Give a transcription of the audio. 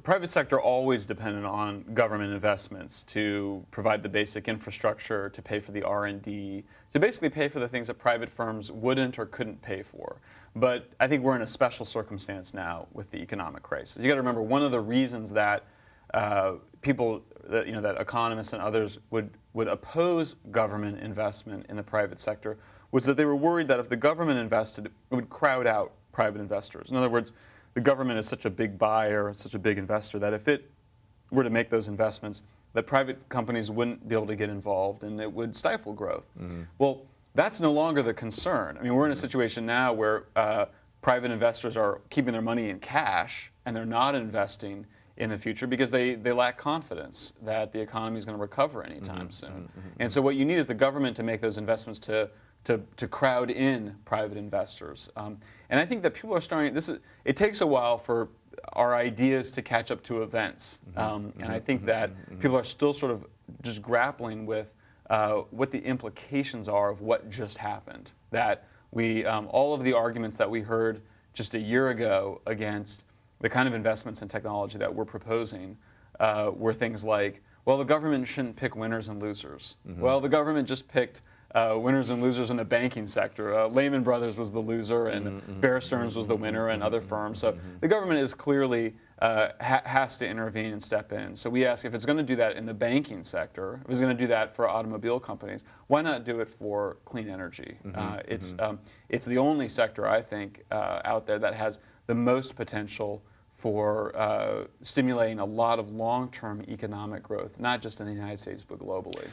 private sector always depended on government investments to provide the basic infrastructure, to pay for the R&D, to basically pay for the things that private firms wouldn't or couldn't pay for. But I think we're in a special circumstance now with the economic crisis. You got to remember, one of the reasons that people, that economists and others would oppose government investment in the private sector was that they were worried that if the government invested, it would crowd out private investors. In other words, the government is such a big buyer, such a big investor, that if it were to make those investments, that private companies wouldn't be able to get involved and it would stifle growth. Mm-hmm. Well, that's no longer the concern. I mean, we're in a situation now where private investors are keeping their money in cash and they're not investing in the future because they lack confidence that the economy is going to recover anytime soon. Mm-hmm. And so what you need is the government to make those investments to crowd in private investors. And I think that people are starting, it takes a while for our ideas to catch up to events. And I think that people are still sort of just grappling with what the implications are of what just happened. That all of the arguments that we heard just a year ago against the kind of investments in technology that we're proposing were things like, well, the government shouldn't pick winners and losers. Mm-hmm. Well, the government just picked winners and losers in the banking sector. Lehman Brothers was the loser, and Bear Stearns was the winner, and other firms. So the government is clearly has to intervene and step in. So we ask, if it's going to do that in the banking sector, if it's going to do that for automobile companies, why not do it for clean energy? It's the only sector, I think, out there that has the most potential for stimulating a lot of long-term economic growth, not just in the United States, but globally.